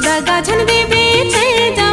दगा छन देबे ते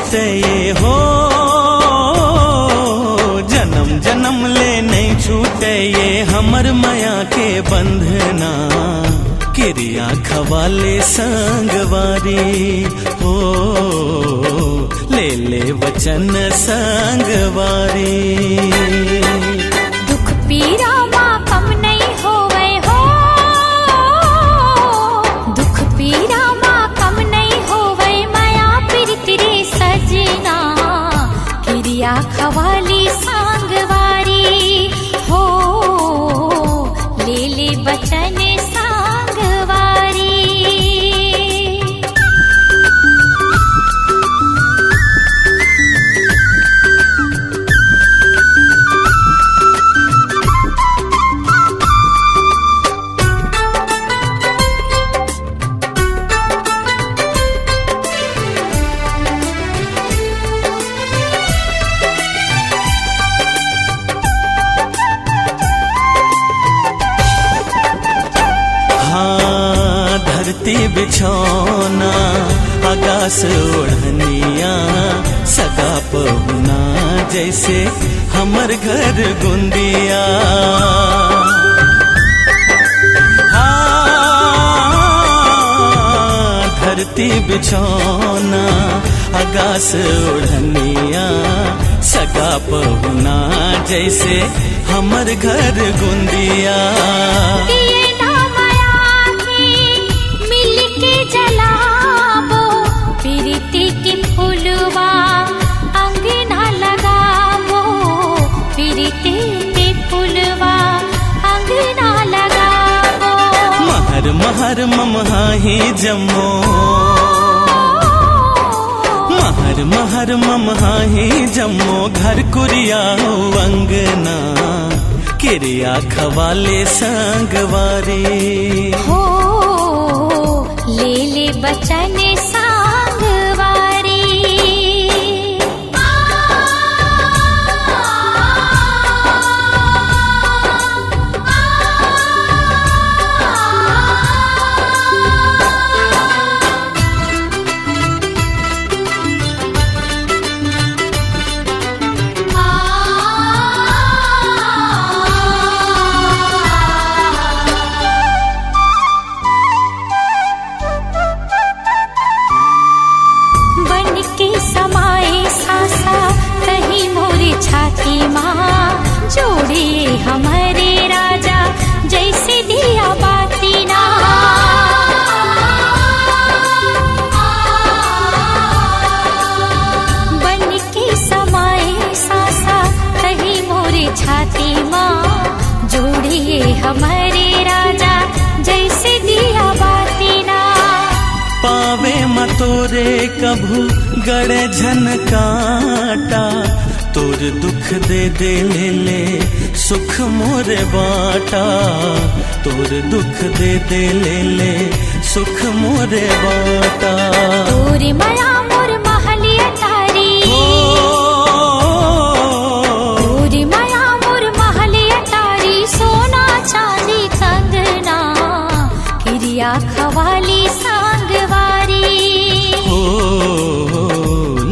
छूटे ये हो, जन्म जन्म ले नहीं छूटे ये हमर माया के बंधना। क्रिया खवाले संगवारी हो, ले ले वचन संगवारी। दुख पीरा माँ कम नहीं होवे हो, दुख पीरा माँ कम नहीं होवे माया प्रीति रे सजना। क्रिया खवाली सांगवारी हो, ले ले वचन सांगवारी। धरती बिछौना आकाश ओढ़निया, सगा पहुना जैसे हमर घर गुंदिया। धरती बिछौना आकाश ओढ़निया, सगा पहुना जैसे हमर घर गुंदिया। महर ममहाही जम्मो, महर महर ममहाही जम्मो घर कुरिया अंगना। क्रिया खवाले संगवारी हो, ले ले वचन सांगवारी। हमारे राजा जैसे दिया बातीना। पावे मतोरे कभू गड़े झनकाटा, तोर दुख दे दे ले ले सुख मोरे बाटा। तोर दुख दे दे ले ले सुख मोरे बाटा। तोर माया मोर महलिया तारी, तोर माया मोर महलिया तारी। सोना चांदी कंगना, क्रिया खवाली सांगवारी हो,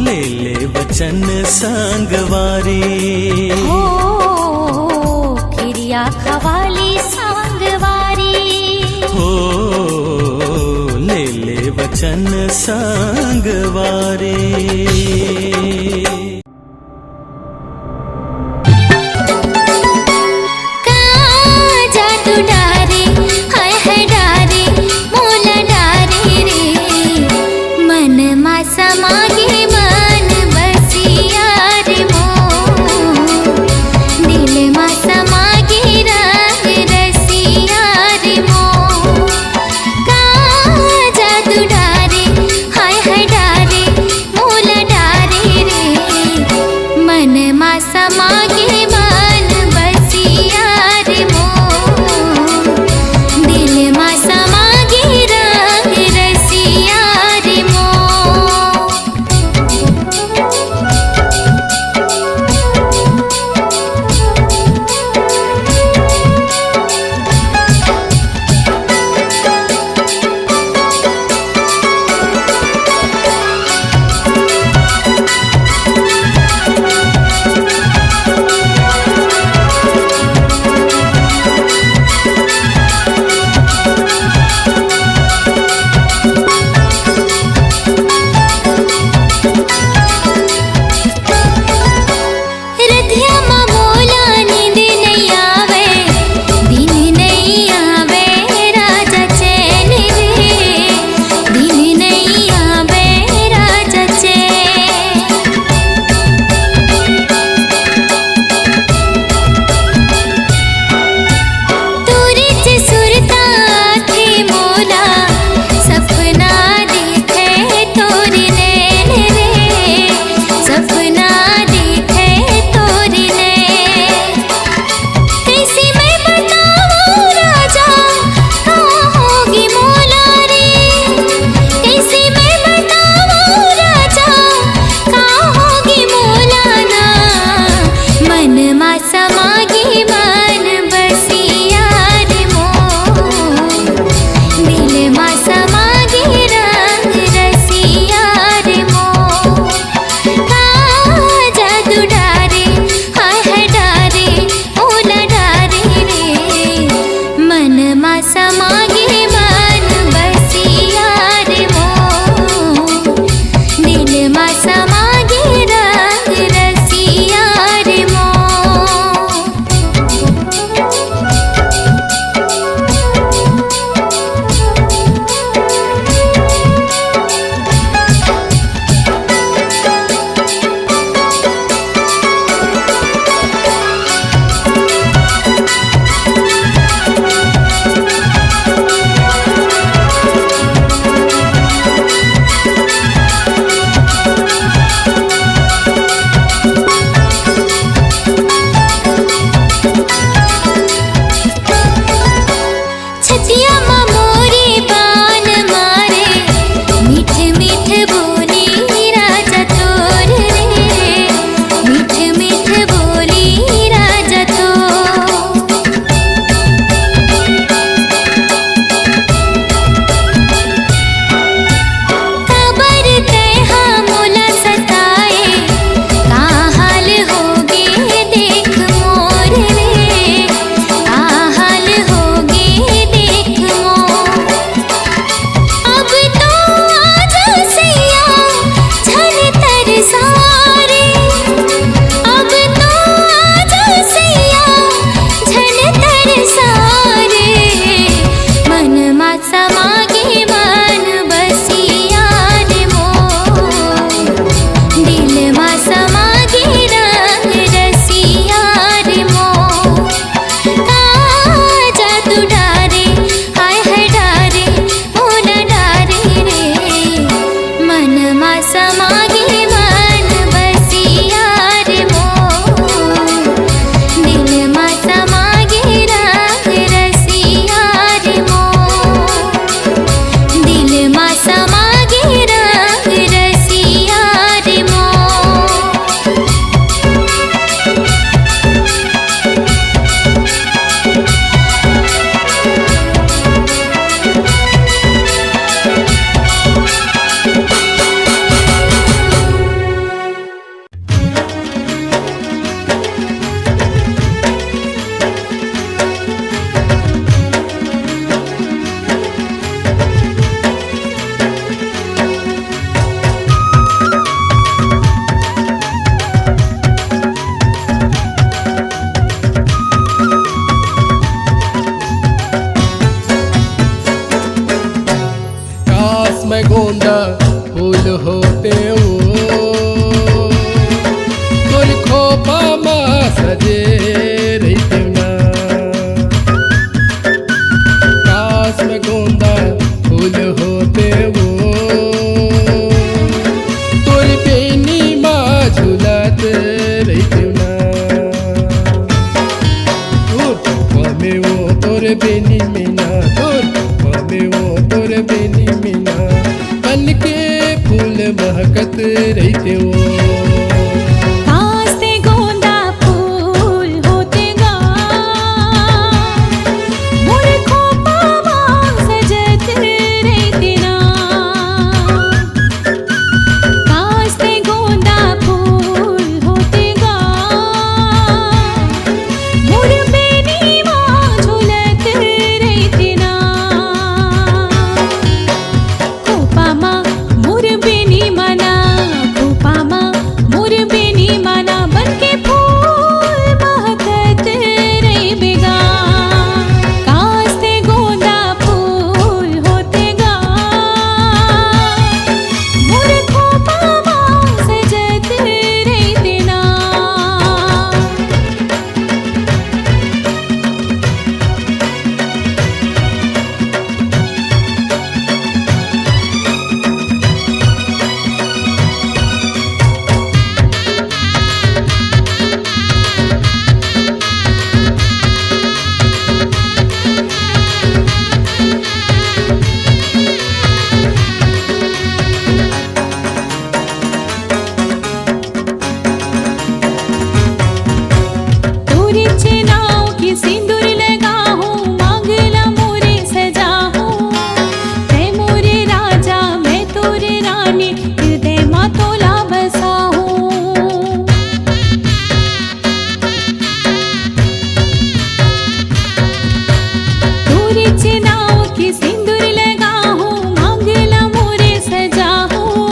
ले ले वचन संगवारी हो, क्रिया खवाली सांगवारी हो, ले ले वचन संगवारी। का जादू डारे, हाय हाय डारे, मोला डारे पामे वो तोर बेनी मीना तोर पामे वो तोर बेनी मीना बन के फूल महकत रहते वो कास्ते गोंदा फूल होते गा मोर खोपा सजत रहते ना कास्ते गोंदा फूल होते गा मोर बेनी मां झूलत रहते ना खोपा मां मोर बेनी मना खोपा मां मोर बेनी मना बनके फूल महकत रही बेगा कास्ते गोंदा फूल होते गा मोर खोपा मां सजत रहते ना तोरे चेनाव की सिंदूर लगाहूं मांगला मोरे सजाहूं मैं मोरे राजा मैं तोरे रानी हृदय मां तोला बसाहूं तोरे चेनाव की सिंदूर लगाहूं मांगला मोरे सजाहूं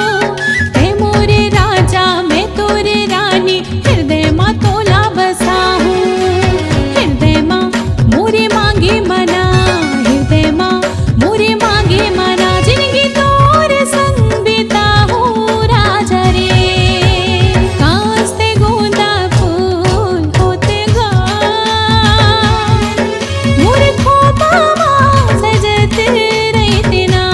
मैं मोरे राजा मैं तोरे रानी हृदय मां तोला बसाहूं हृदय मां मोरे मांगे मना हृदय मां मोरे मांगे मना जिंदगी तोरे संग बिताहूं राजा रे कास्ते गोंदा फूल होते गा मोर खोपा मां सजत रहते ना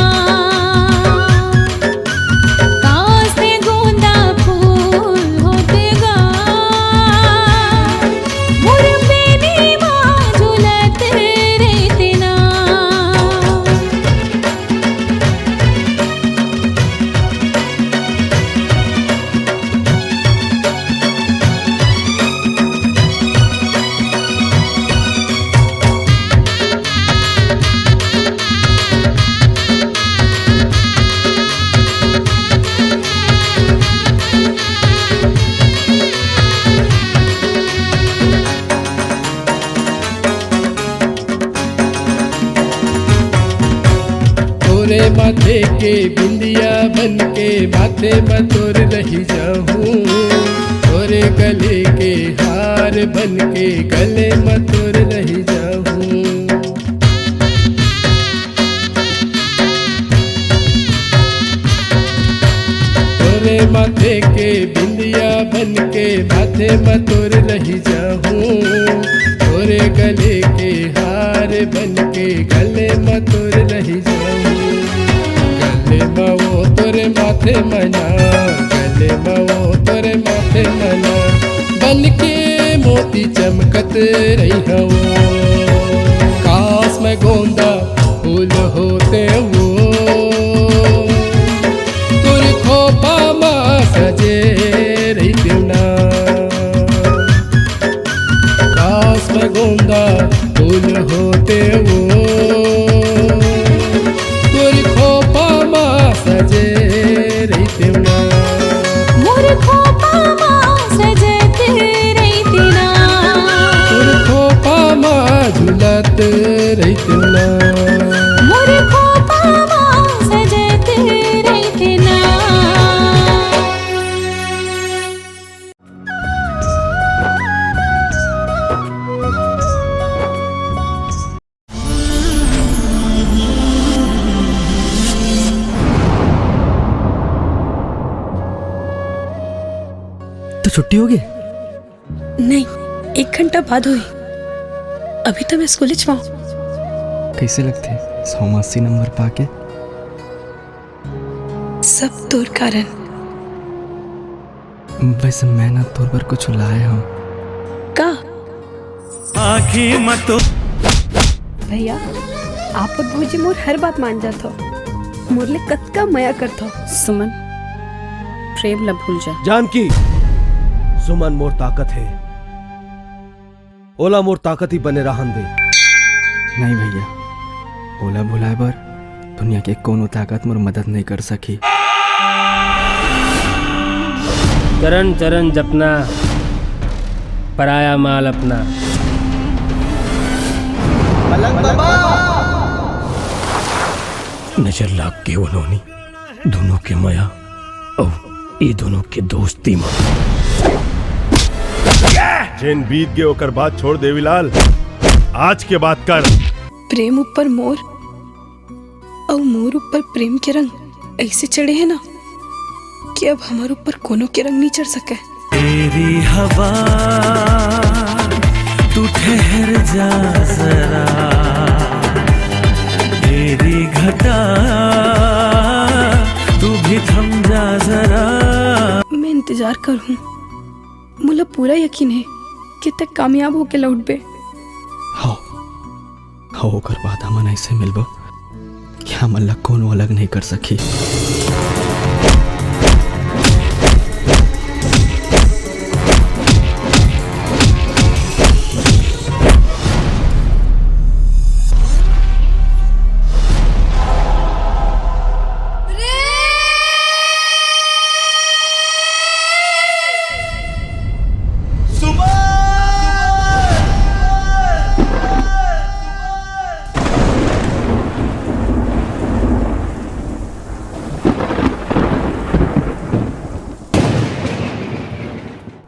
कास्ते गोंदा फूल होते गा मोर बेनी मां झूलत रहते ना तोरे माथे के बिंदिया बन के माथे में तोर रही जाऊं तोरे गले के हार बन के गले में तोर रही जाऊं तोरे माथे के बिंदिया बन के माथे में तोर रही जाऊं तोरे गले के हार बन के गले में तोर रही जाऊं गले में वो तोरे माथे मना गले में वो तोरे माथे मना बन के मोती चमकत रही हो काश में गोंदा फूल होते वो तोरे खोपा मां सजे रही ना काश में गोंदा फूल होते वो तोरे खोपा मां सजे रही ना मोर खोपा मां सजत रहते ना तोरे खोपा मां झूलत रही ना मोर खोपा मां सजत रहते ना तो छुट्टी हो गई? नहीं, 1 घंटा बाद हुई। अभी तो मैं स्कूल जाऊँ। कैसे लगते 180 नंबर पाके? सब तोर कारण। वैसे मैं ना तोर पर कुछ लाया हूँ। का आखी मतो भैया, आप और भौजी मोर हर बात मान जात हो। मोर ले कतका मया करत हो। सुमन, प्रेम न भूल जा। जानकी, सुमन मोर ताकत है, ओला मोर ताकत ही बने रहन दे। नहीं भैया, ओला भुलाए बर दुनिया के कोनो ताकत मोर मदद नहीं कर सकी। चरण चरण जपना, पराया माल अपना। नजर लाग के उन्होंने दोनों के माया और ये दोनों के दोस्ती में जिन बीत गए ओकर बात छोड़ देवीलाल, आज के बात कर। प्रेम ऊपर मोर और मोर ऊपर प्रेम के रंग ऐसे चढ़े हैं ना कि अब हमारे ऊपर कोनो के रंग नहीं चढ़ सके। तेरी हवा तू ठहर जा जरा, तेरी घटा तू भी थम जा जरा। मैं इंतजार करूं, मुझे पूरा यकीन है कि तक कामयाब होके लौट बे। हो कर बात हमन ऐसे मिलबो कि हमन ला कोनो अलग नहीं कर सकी।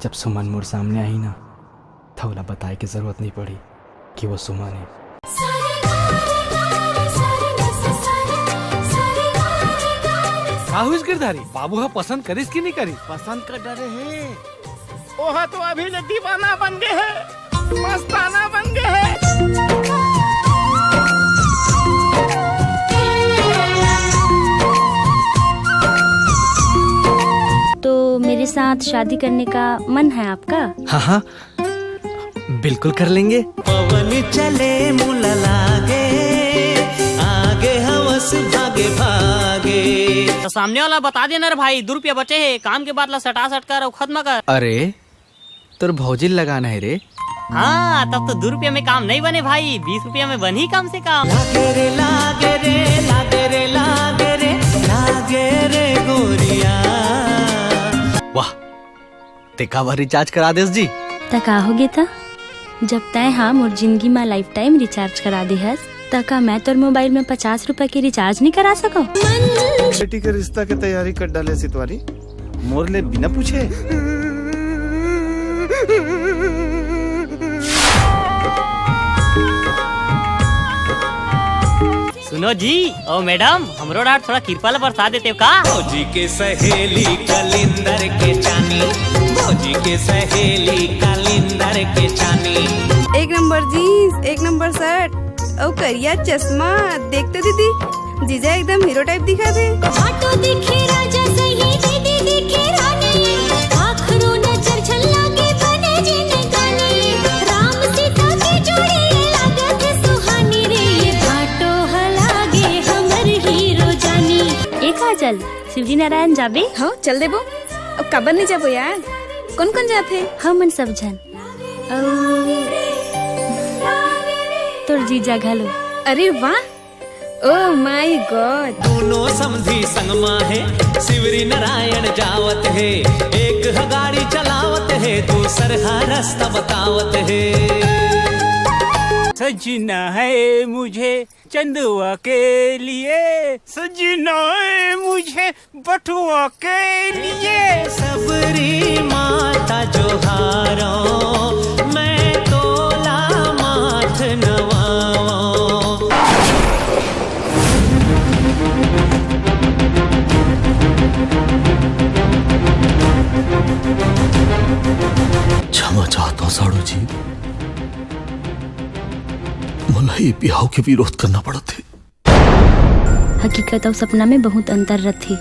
जब सुमन मोर सामने आई ना, तो ओला बताए की जरूरत नहीं पड़ी कि वो सुमन है। काहुस गिरधारी बाबू हा पसंद करिस कि नहीं करी? पसंद कर डरे हैं। ओहा तो अभी ले दीवाना बन गए है, मस्ताना बन गए है। तो मेरे साथ शादी करने का मन है आपका? हाँ हाँ, बिल्कुल कर लेंगे। पवन चले मुला लागे, आगे हवस भागे भागे। तो सामने वाला बता देना रे भाई, 2 रुपया बचे है, काम के बाद ला सटा सट कर और खत्म कर। अरे तोर भौजी लगाना है रे। हाँ, तब तो 2 रुपया में काम नहीं बने भाई, 20 रुपया में बन ही कम से कम। लागे रे लागे रे लागे रे लागे रे लागे रे गोरिया। वाह, तेका बार रिचार्ज करा देस जी। तका होगे था जब तय हाँ मोर जिंदगी में लाइफ टाइम रिचार्ज करा दे हस, तका मैं तोर मोबाइल में 50 रुपए की रिचार्ज नहीं करा सको। बेटी के रिश्ता के तैयारी कर डाले सितवारी, मोर ले बिना पूछे। सुनो जी, ओ मैडम, हमरो डाट थोड़ा कृपा ला बरसा देते हो का? भौजी के सहेली कलिंदर के चानी, भौजी के सहेली कलिंदर के चानी। 1 नंबर जीन्स, 1 नंबर शर्ट और करिया चश्मा, देखते दीदी जीजा एकदम हीरो टाइप दिखा दे। ऑटो दिखे राजा सही, दीदी दिखे रानी, आखिरों नजर झल्ला के बने जिन गाने, राम सीता की जोड़ी लागत सुहानी रे, ये भाटो हलागे हमर हीरो जानी। एक आजल शिवजी नारायण जाबे? हाँ चल देबो। अब काबर नहीं जाबो यार, कौन कौन जाते? हम सब जन तोर जीजा घलो। अरे वाह, ओह माय गॉड। दोनों समधी संगमा है, शिवरी नारायण जावत है, एक ह गाड़ी चलावत है, दूसर हा रास्ता बतावत है। सजना है मुझे चंदुआ के लिए, सजना है मुझे बटुआ के लिए। सबरी माता जो हारो, मैं तोला माथ नवाओ। क्षमा चाहता हूँ साड़ू जी, मला ये बिहाव के विरोध करना पड़ा थे। हकीकत और सपना में बहुत अंतर रहते।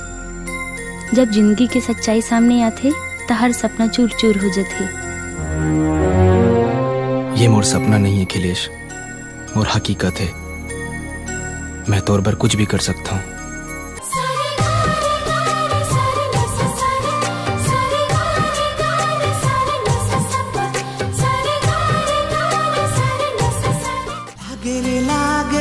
जब जिंदगी की सच्चाई सामने आते तो हर सपना चूर चूर हो जाते। ये मोर सपना नहीं है अखिलेश, और हकीकत है, मैं तौर पर कुछ भी कर सकता हूँ। लागे